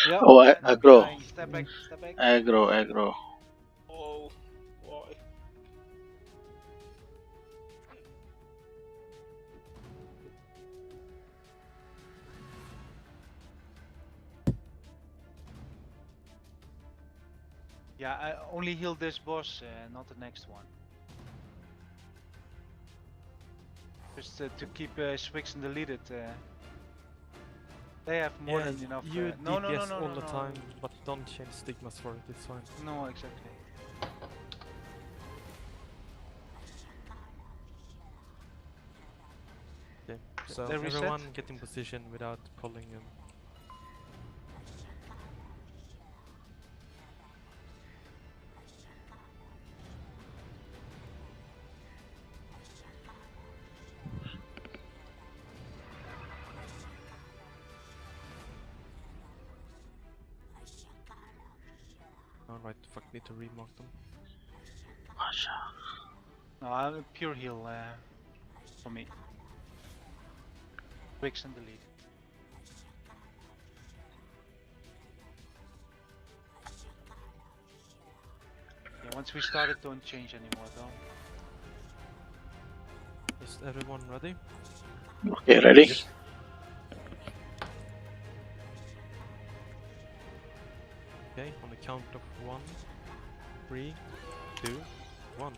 Yeah. Oh, I'm aggro. dying. Step back. Step back. Aggro. Oh, boy. Yeah, I only heal this boss, not the next one. Just to keep Swix deleted. They have more than enough. You No, DPS no, all no, the no. time, but don't change stigmas for it, it's fine. No, exactly. Okay, so They reset? everyone get in position without pulling him. Alright, fuck, need to remark them. No, I'm a pure heal for me. Swix and delete. Yeah, once we start it, don't change anymore though. Is everyone ready? Okay, ready? Yes. Okay, on the count of 1, 3, 2, 1.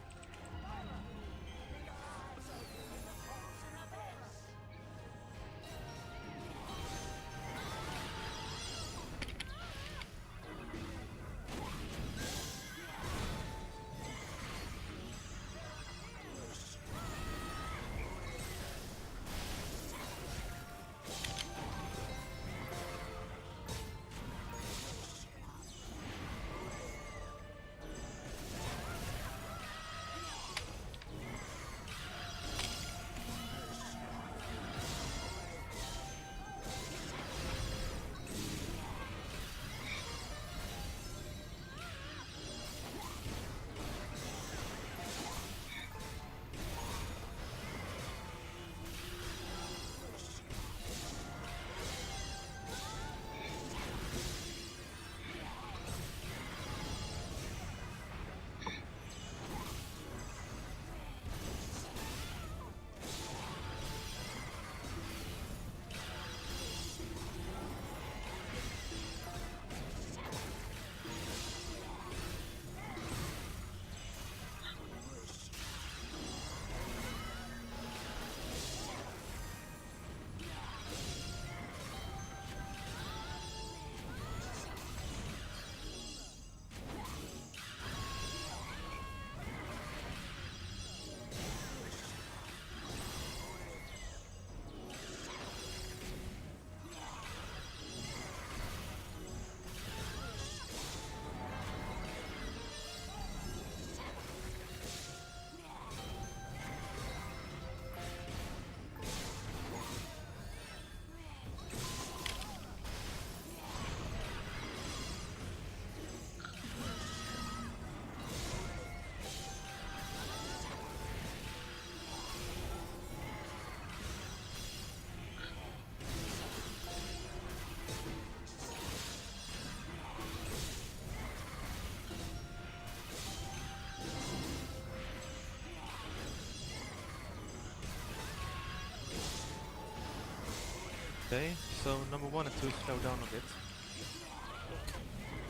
Okay, so number 1 and 2 slow down a bit.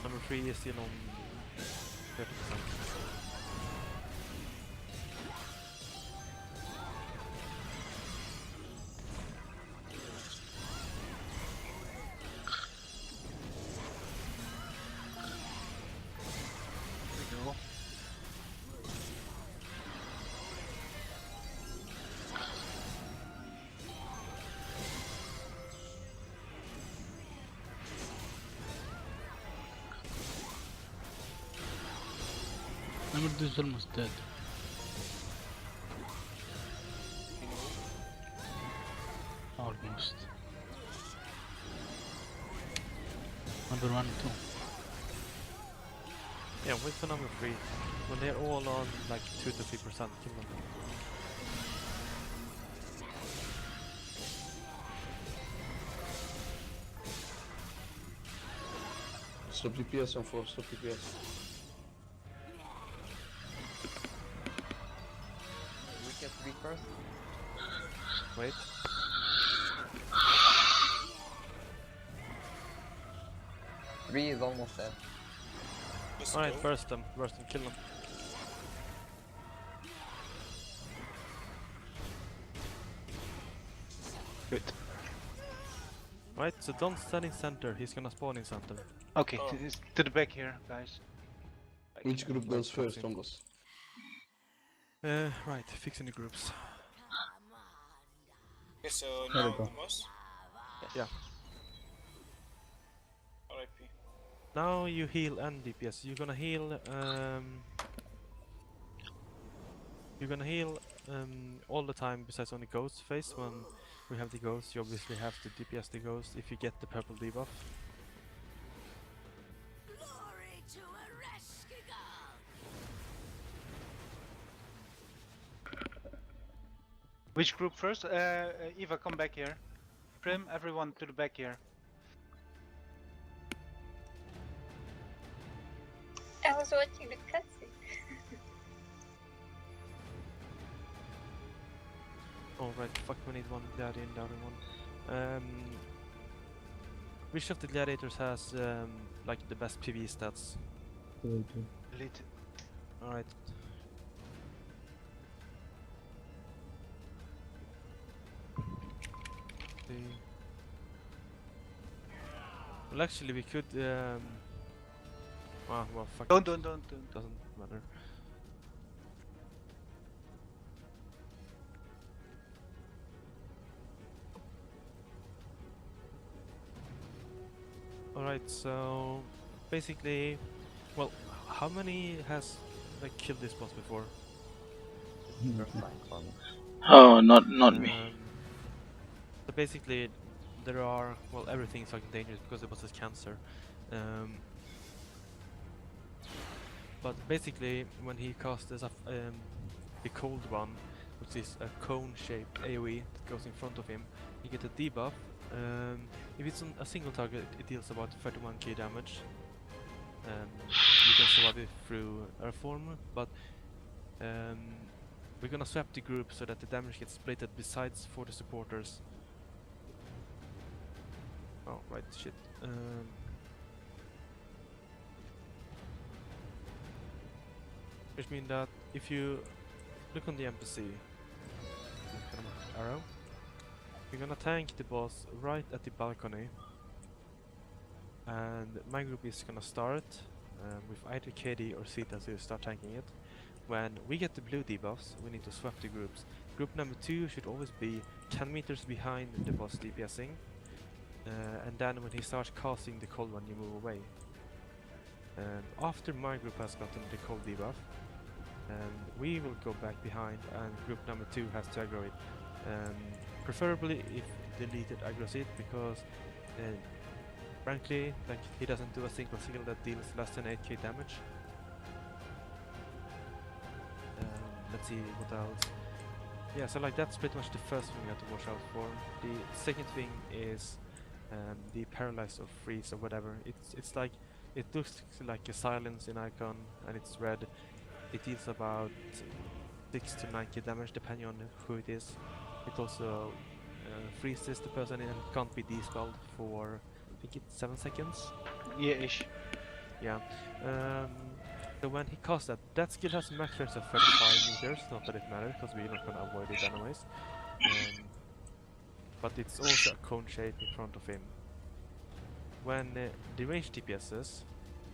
Number 3 is still on 30%. There we go. Number 2 is almost dead. Almost. Number 1 and 2. Yeah, wait for number 3. When they're all on like 2 to 3%, kill them. Stop DPS on 4, stop DPS. We get 3 first. Wait. Three is almost dead. Alright, burst them, kill them. Good. Right, so don't stand in center, he's gonna spawn in center. Okay, to the back here, guys. Which group Right, goes first, cutscene. Thomas? Right, fixing the groups. Okay, so There now we go. the boss. Yeah. RIP. Now you heal and DPS. You're gonna heal all the time besides on the ghost phase. When we have the ghost, you obviously have to DPS the ghost if you get the purple debuff. Glory to Ereshkigal! Which group first? Eva, come back here. Prim, everyone to the back here. I was watching the cutscene. Oh right, fuck, we need one gladiator and the other one. Which of the gladiators has like the best PV stats? Elite. Alright. Well, actually, we could. Well, fuck. Don't. Doesn't matter. Alright, so basically, well, how many has like killed this boss before? First time for me. Oh, not me. So basically, there are, well, everything's fucking dangerous because the boss has cancer. But basically, when he casts the cold one, which is a cone-shaped AoE that goes in front of him, you get a debuff. If it's on a single target, it deals about 31k damage. You can survive it through Earth form, but we're gonna swap the group so that the damage gets splitted besides for the supporters. Oh, right, shit. Which means that if you look on the NPC, kind of arrow, you're gonna tank the boss right at the balcony, and my group is gonna start with either KD or Sita to start tanking it. When we get the blue debuffs, we need to swap the groups. Group number 2 should always be 10 meters behind the boss DPSing, and then when he starts casting the cold one, you move away. After my group has gotten the cold debuff, we will go back behind and group number 2 has to aggro it. Preferably if deleted aggroes it, because frankly, like, he doesn't do a single skill that deals less than 8k damage. Let's see what else. Yeah, so like that's pretty much the first thing you have to watch out for. The second thing is the paralyze or freeze or whatever. It's like, it looks like a silence in icon and it's red. It deals about 6 to 9k damage depending on who it is. It also freezes the person and can't be dispelled for, I think it's 7 seconds. Yeah, ish. Yeah. So when he casts that skill has a max range of 35 meters, not that it matters, because we're not gonna avoid it anyways. But it's also a cone shape in front of him. When the range DPSs,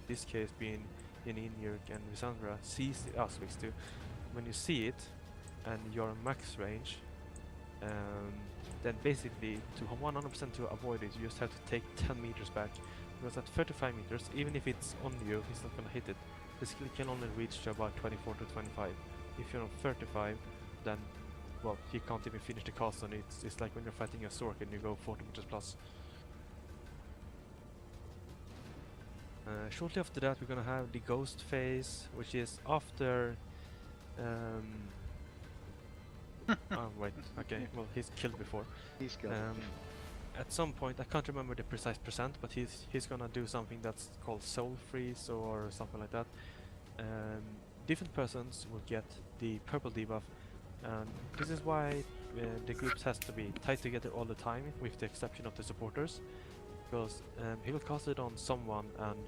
this case being Inirk and Visandra, sees the Aswix too, when you see it and you're max range, then basically to 100% to avoid it, you just have to take 10 meters back. Because at 35 meters, even if it's on you, he's not gonna hit it. The skill can only reach to about 24 to 25. If you're on 35, then, well, he can't even finish the cast on it. It's like when you're fighting a Sork and you go 40 meters plus. Shortly after that, we're gonna have the ghost phase, which is after. Oh wait, okay. Well, he's killed before. He's killed. at some point, I can't remember the precise percent, but he's gonna do something that's called soul freeze or something like that. Different persons will get the purple debuff, and this is why the groups has to be tied together all the time, with the exception of the supporters, because he will cast it on someone, and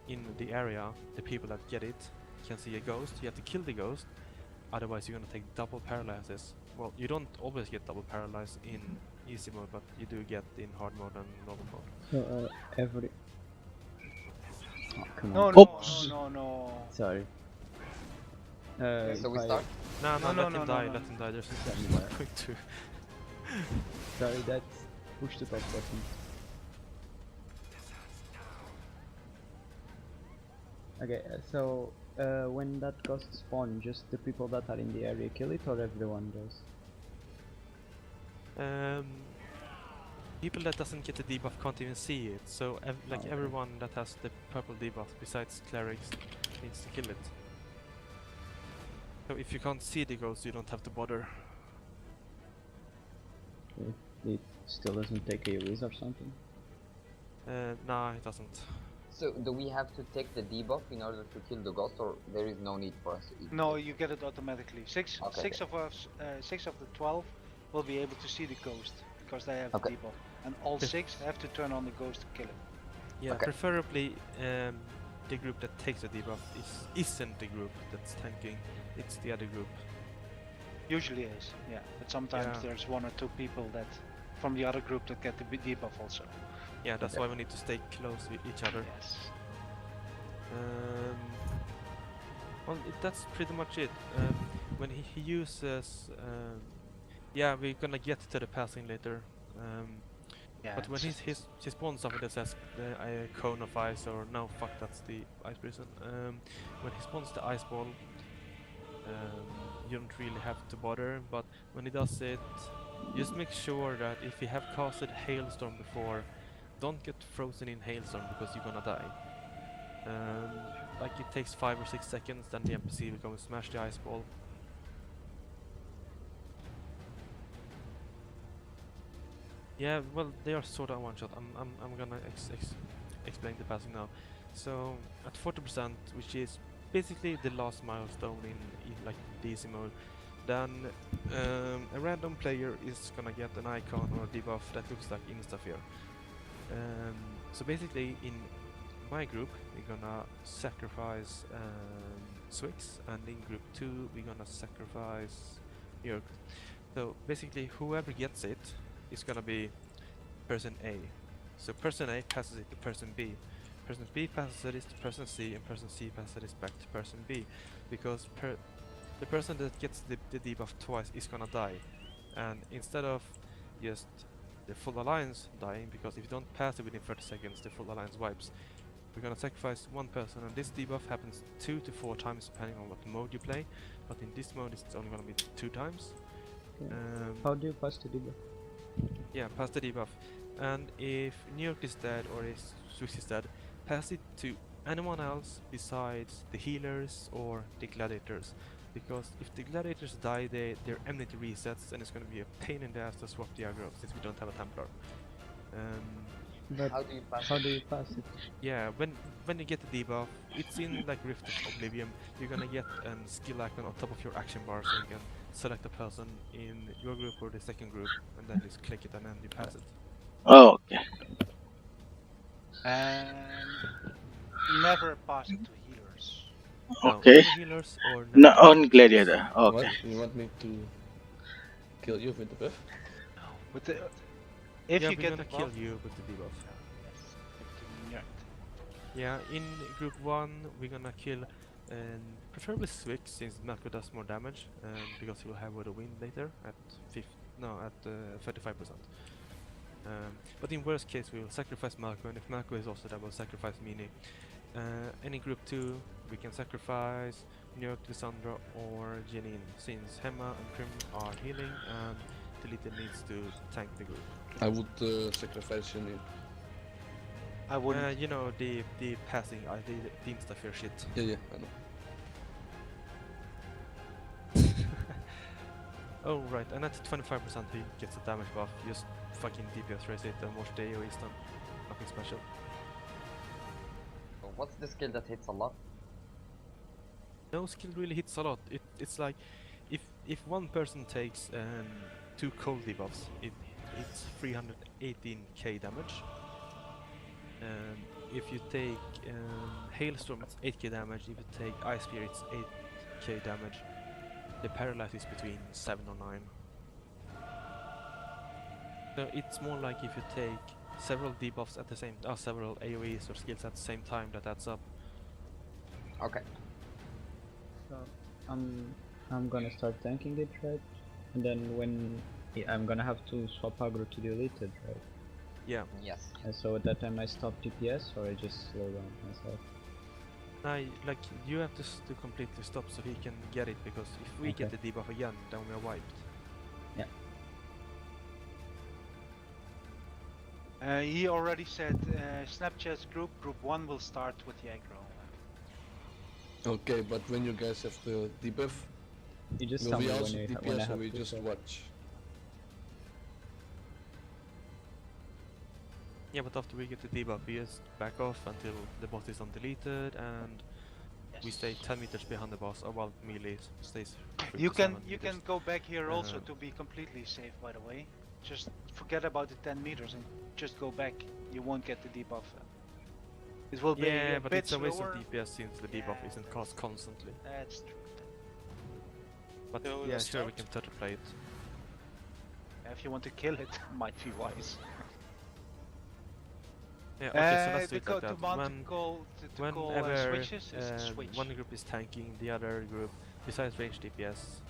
in the area, the people that get it can see a ghost. You have to kill the ghost, otherwise you're gonna take double paralysis. Well, you don't always get double paralysis in easy mode, but you do get in hard mode and normal mode. So every. Oh, come No, on. no, Oops. no, no. Sorry. So we if I- start? No, No, let no, him no, die, no. let him die. There's Yeah. not going to. Sorry, that's push the top button. Okay, so when that ghost spawns, just the people that are in the area kill it, or everyone does? People that doesn't get the debuff can't even see it, so like okay. everyone that has the purple debuff besides clerics needs to kill it. So if you can't see the ghost, you don't have to bother. Okay. It still doesn't take AoEs or something? Nah, it doesn't. So do we have to take the debuff in order to kill the ghost, or there is no need for us to eat? No, you get it automatically. Six Okay. of us, 6 of the 12 will be able to see the ghost because they have Okay. the debuff, and all 6 have to turn on the ghost to kill it. Yeah, Okay. preferably the group that takes the debuff isn't the group that's tanking, it's the other group. Usually is, yeah. But sometimes Yeah. there's 1 or 2 people that from the other group that get the debuff also. Yeah, that's Okay. why we need to stay close with each other. Yes. Well, that's pretty much it. When he uses, yeah, we're gonna get to the passing later. Yeah. But when it's- he spawns something that says cone of ice, or no, fuck, that's the ice prison. When he spawns the ice ball, you don't really have to bother. But when he does it, just make sure that if you have casted hailstorm before, don't get frozen in hailstorm because you're gonna die. Like it takes 5 or 6 seconds, then the NPC will go and smash the ice ball. Yeah, well, they are sort of one shot. I'm gonna explain the passing now. So at 40%, which is basically the last milestone in like the easy mode, then a random player is gonna get an icon or a debuff that looks like Instafear. So basically, in my group, we're gonna sacrifice Swix, and in group 2, we're gonna sacrifice Jörg. So basically, whoever gets it is gonna be person A. So person A passes it to person B. Person B passes it to person C, and person C passes it back to person B, because the person that gets the debuff twice is gonna die, and instead of just the full alliance dying, because if you don't pass it within 30 seconds, the full alliance wipes. We're gonna sacrifice one person, and this debuff happens 2 to 4 times depending on what mode you play, but in this mode it's only gonna be 2 times. Okay. How do you pass the debuff? Yeah, pass the debuff. And if Nuke is dead or if Swix is dead, pass it to anyone else besides the healers or the gladiators. Because if the gladiators die, their enmity resets, and it's gonna be a pain in the ass to swap the aggro since we don't have a Templar. But How do you pass how it? do you pass it? Yeah, when you get the debuff, it's in like Rift of Oblivion. You're gonna get a skill icon on top of your action bar, so you can select a person in your group or the second group, and then just click it and then you pass it. Oh, okay. And never pass it to healers. No, Okay. never healers or No, never on Gladiator. What? Okay. You want me to kill you with the buff? With the, if yeah, you we're get gonna the kill buff, you with the debuff. yes, give it to Njert. Yeah, in group 1 we're gonna kill preferably Swix, since Malco does more damage, because he will have with a wind later at 35%. But in worst case we will sacrifice Malco, and if Malco is also dead, we'll sacrifice Mini. And in group 2 we can sacrifice Njörg, Lissandra or Janine, since Hemma and Prim are healing and Delita needs to tank the group. I would sacrifice you. I wouldn't. You know, the passing, the Instafear shit. Yeah, I know. Oh right, and at 25% he gets a damage buff. Just fucking DPS raise it and watch the AoE stun. Nothing special. So what's the skill that hits a lot? No skill really hits a lot. It's like if one person takes 2 cold debuffs, it's 318k damage. And if you take Hailstorm, it's 8k damage. If you take Ice Spear, it's 8k damage. The paralyze is between 7 or 9. So it's more like if you take several debuffs at the same, several AoEs or skills at the same time, that adds up. Okay. So I'm gonna start tanking it, right? And then when I'm gonna have to swap aggro to delete it, right? Yeah. Yes. And so at that time I stop DPS or I just slow down myself. Like you have to completely stop so he can get it, because if we get the debuff again, then we are wiped. Yeah. He already said Snapchat's group 1 will start with the aggro. Okay, but when you guys have the debuff, You just will tell we me also when I DPS or have we to just stop. watch? Yeah, but after we get the debuff, we just back off until the boss is undeleted, and we stay 10 meters behind the boss, or well, melee stays. You 57 can meters. go back here also Uh, to be completely safe, by the way. Just forget about the 10 meters and just go back. You won't get the debuff. It will be Yeah, a but bit it's a waste of slower. DPS since the debuff Yeah. isn't cast constantly. That's true. But So yeah, let's sure, we start. can try to play it. If you want to kill it, might be wise. Yeah, okay, so let's do to it go like to that. mount When, to call whenever switches is switch. one group is tanking, the other group, besides range DPS,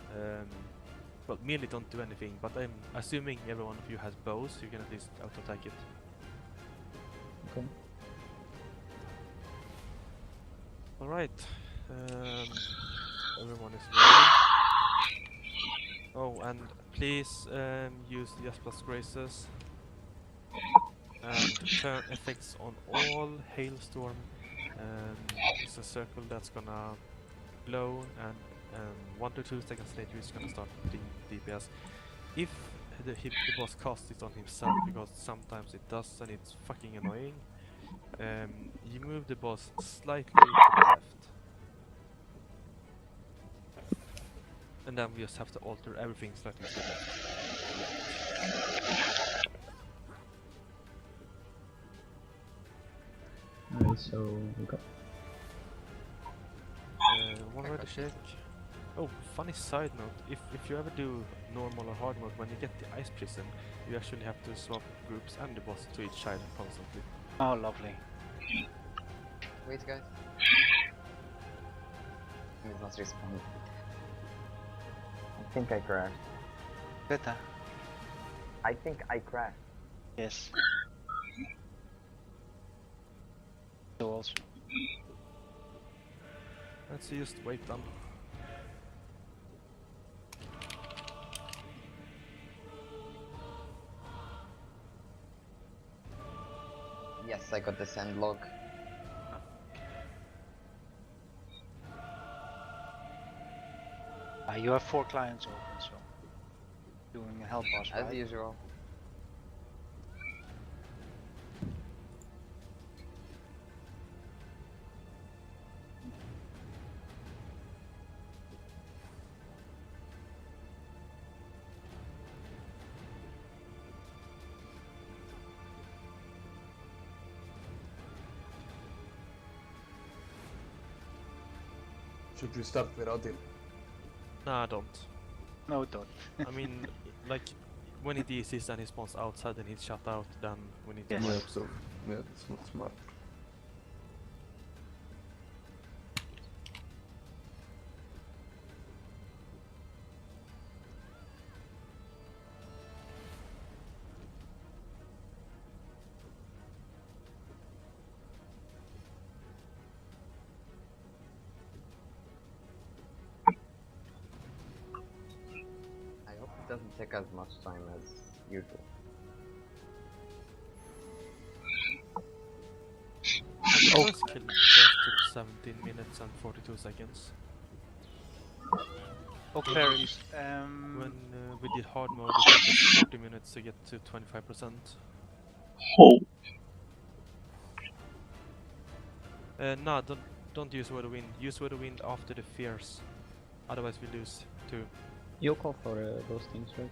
well, melee don't do anything, but I'm assuming every one of you has bows, you can at least auto-attack it. Okay. Alright, everyone is ready. Oh, and please use the S plus graces and turn effects on all. Hailstorm is a circle that's gonna glow, and 1 to 2 seconds later it's gonna start putting DPS. If the boss casts it on himself, because sometimes it does and it's fucking annoying, you move the boss slightly to the left. And then we just have to alter everything slightly to the left. Alright, so we go. One way to check. Oh, funny side note, if you ever do normal or hard mode, when you get the ice prison, you actually have to swap groups and the boss to each side constantly. Oh, lovely. Wait, guys. He's not responding. I think I crashed. Beta. I think I crashed. Yes. So also. Let's just wait then. Yes, I got the send log. You have 4 clients open, so doing a help boss, As right? usual. Should we start without him? Nah, don't. No, don't. I mean, like, when he DCs and he spawns outside and he's shut out, then we need to Yes. Yeah, so yeah, it's not smart. I hope it doesn't take as much time as usual. The first kill just took 17 minutes and 42 seconds. Oh, fairies. When we did hard mode, it took us 40 minutes to get to 25%. Oh, No, don't use Weather Wind. Use Weather Wind after the fears. Otherwise we lose too. You call for those things, right?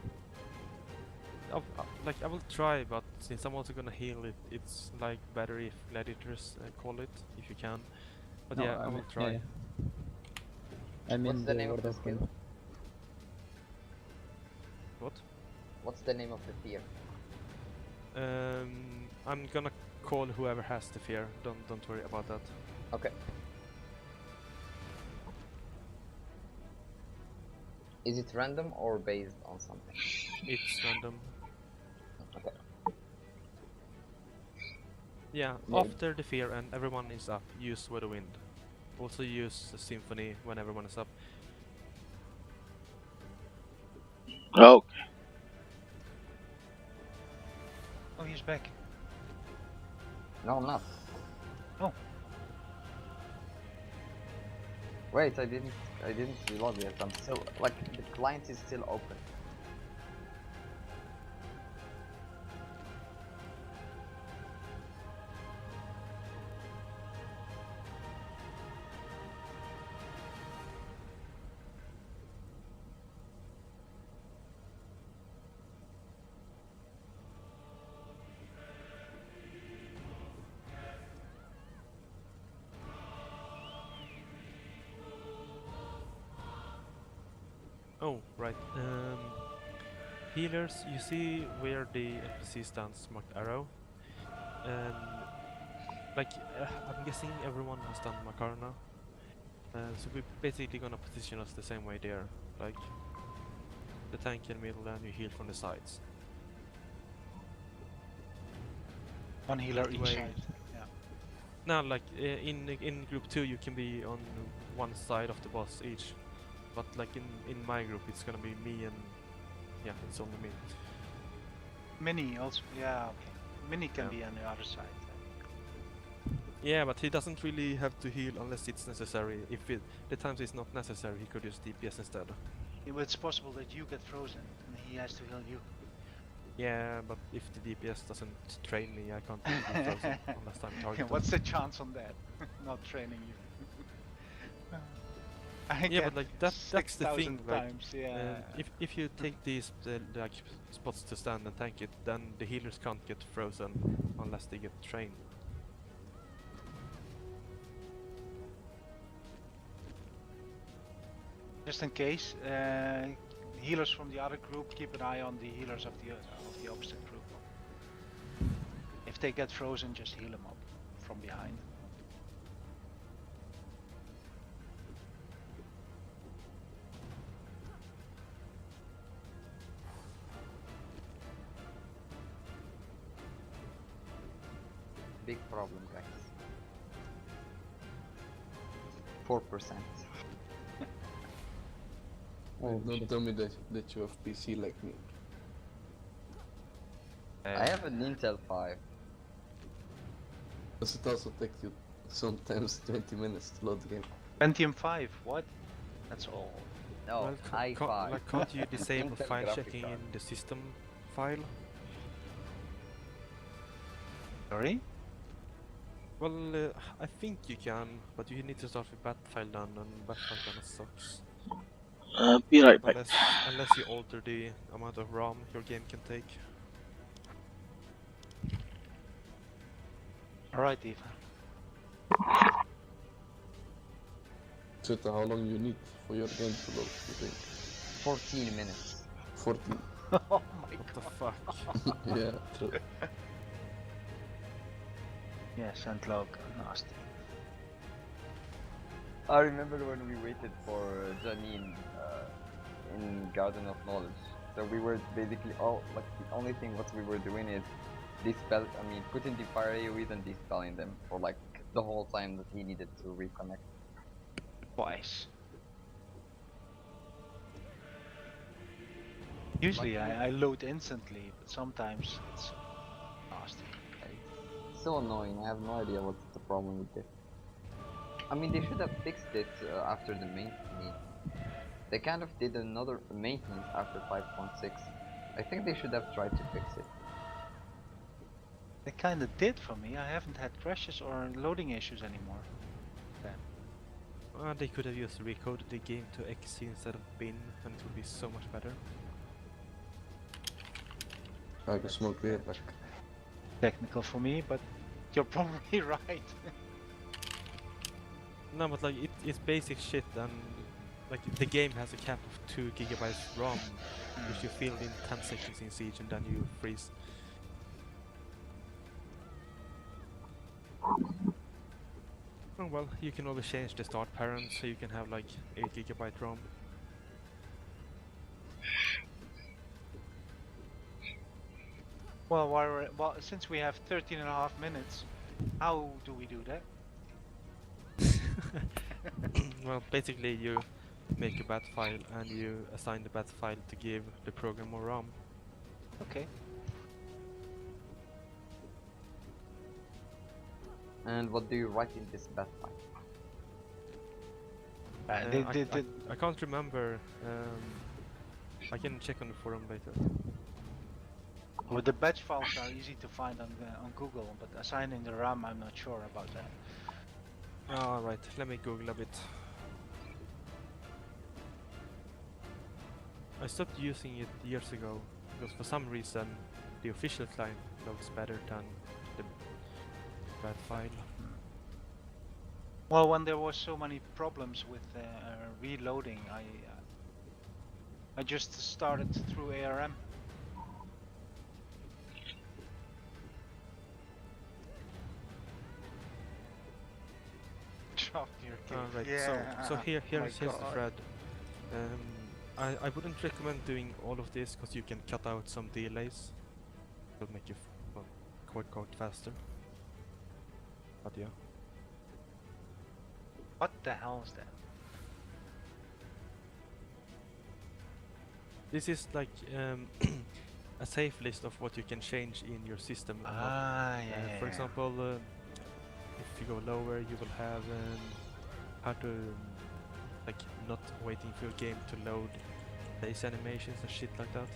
I will try, but since I'm also gonna heal it, it's like better if gladiators call it, if you can. But No, yeah, I will mean- try. yeah. I mean What's the name of word the of skill? wind. What? What's the name of the fear? I'm gonna call whoever has the fear. Don't worry about that. Okay. Is it random or based on something? It's random. Okay. Yeah, Yeah. after the fear and everyone is up, use Weather Wind. Also use the Symphony when everyone is up. okay. Oh, he's back. No, I'm not. Oh. Wait, I didn't reload yet. I'm still like the client is still open. Oh, right. Healers, you see where the NPC stands marked arrow? Um, I'm guessing everyone has done Makarna. So we're basically gonna position us the same way there. Like, the tank in the middle and you heal from the sides. One healer That each way- side. Yeah. Now, like, in group 2 you can be on one side of the boss each. But like in my group it's gonna be me and... yeah, it's only me. Mini also. Yeah, okay. Mini can Yeah. be on the other side. Yeah, but he doesn't really have to heal unless it's necessary. If the times it's not necessary, he could use DPS instead. Yeah, but it's possible that you get frozen and he has to heal you. Yeah, but if the DPS doesn't train me, I can't really be frozen unless I'm Yeah, targeted. what's the chance on that? Not training you. I Yeah, get but like that's the 6,000 thing. Like, times, yeah. if you take these like spots to stand and tank it, then the healers can't get frozen unless they get trained. Just in case, healers from the other group keep an eye on the healers of the opposite group. If they get frozen, just heal them up from behind. Big problem, guys. 4%. Oh, don't tell me that you have PC like me. I have an Intel 5. Does it also take you sometimes 20 minutes to load the game? Pentium 5, what? That's all. No, Well, i5. like, can't you disable Intel file graphic checking card. in the system file? Sorry? Well, I think you can, but you need to start with bat file done, and bat file kinda sucks. Be right back. Unless you alter the amount of RAM your game can take. Alright, Eva. Zeta, how long you need for your game to load, you think? 14 minutes. 14. Oh my What the fuck? Yeah, true. Yes, and log, nasty. I remember when we waited for Janine in Garden of Knowledge. So we were basically like the only thing what we were doing is dispel. I mean, putting the fire AoEs and dispelling them for like the whole time that he needed to reconnect. Twice. Usually I load instantly, but sometimes it's nasty. It's so annoying. I have no idea what's the problem with this. I mean, they should have fixed it after the main meet. They kind of did another maintenance after 5.6. I think they should have tried to fix it. They kinda did for me. I haven't had crashes or loading issues anymore. They could have just recoded the game to XC instead of bin, and it would be so much better. I can smoke beer back. Technical for me, but you're probably right. No, but like it's basic shit, and like the game has a cap of 2 gigabytes ROM, which you fill in 10 seconds in Siege, and then you freeze. Oh, well, you can always change the start parent, so you can have like 8 gigabyte ROM. Well, since we have 13.5 minutes, how do we do that? Well, basically you make a bat file and you assign the bat file to give the program more RAM. Okay. And what do you write in this bat file? I can't remember. I can check on the forum later. Well, the batch files are easy to find on Google, but assigning the RAM, I'm not sure about that. Alright, let me Google a bit. I stopped using it years ago, because for some reason the official client loads better than the bat file. Well, when there was so many problems with reloading, I just started through ARM. Right, Yeah. so here's the God. thread. I wouldn't recommend doing all of this because you can cut out some delays. It'll make you quite faster. But yeah. What the hell is that? This is like a safe list of what you can change in your system. For example, if you go lower, you will have how to like not waiting for your game to load face animations and shit like that.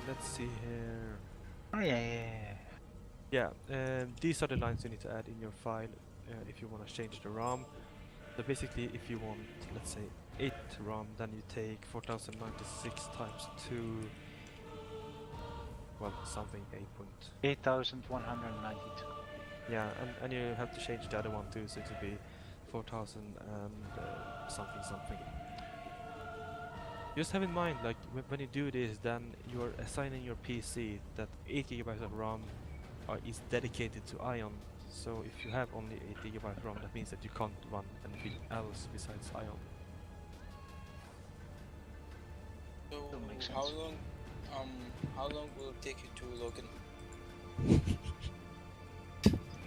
Let's see here. Oh yeah. These are the lines you need to add in your file if you want to change the ROM. So basically, if you want, let's say, 8 ROM, then you take 4096 times 2, well, something 8,192. Yeah, and you have to change the other one too, so it will be 4000 and something. Just have in mind, like, when you do this, then you are assigning your PC that 8 gigabytes of RAM is dedicated to AION. So if you have only 8 gigabytes RAM, that means that you can't run anything else besides AION. So makes sense. how long will it take you to log in?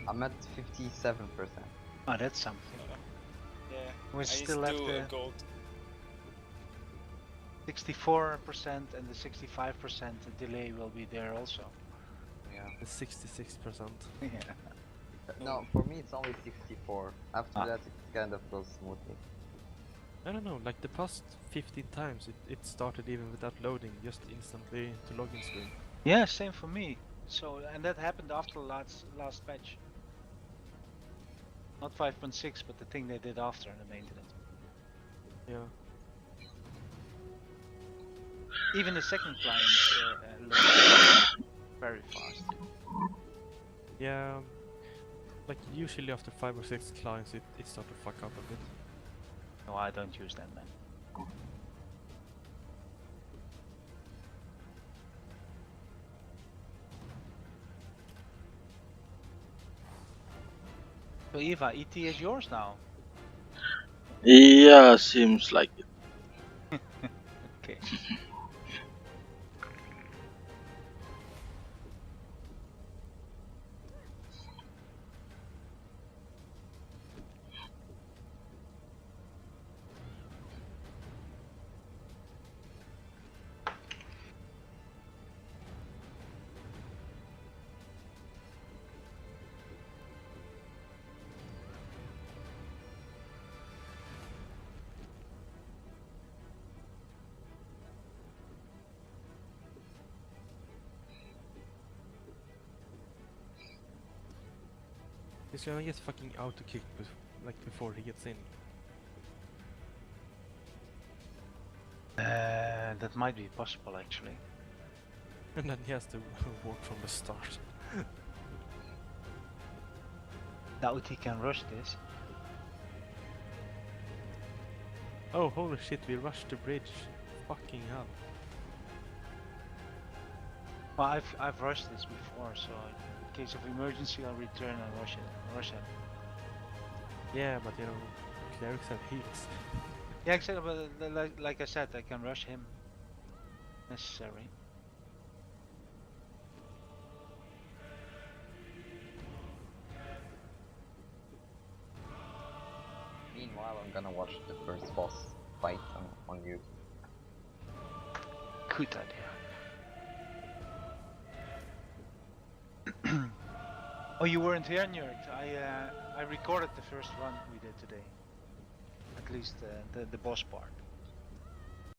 I'm at 57%. Oh, that's something. Yeah, We I still need have to do the gold. 64% and the 65% delay will be there also. Yeah. The 66%. Yeah. No, for me it's only 64. After that it kind of goes smoothly. I don't know, like the past 15 times it started even without loading, just instantly to login screen. Yeah, same for me. So, and that happened after the last patch. Not 5.6, but the thing they did after the maintenance. Yeah. Even the second client loaded very fast. Yeah, like usually after 5 or 6 clients it starts to fuck up a bit. No, I don't use that, man. So Eva, ET is yours now. Yeah, seems like it. Okay. He's gonna get fucking auto kicked like before he gets in. That might be possible actually. And then he has to walk from the start. Doubt he can rush this. Oh, holy shit, we rushed the bridge. Fucking hell. Well, I've rushed this before, so in case of emergency, I'll return and rush it. Yeah, but you know, clerics have heals. Yeah, exactly. But like I said, I can rush him. Necessary. Meanwhile, I'm gonna watch the first boss fight on YouTube. Good idea. Oh, you weren't here, Njord. I recorded the first run we did today. At least the boss part.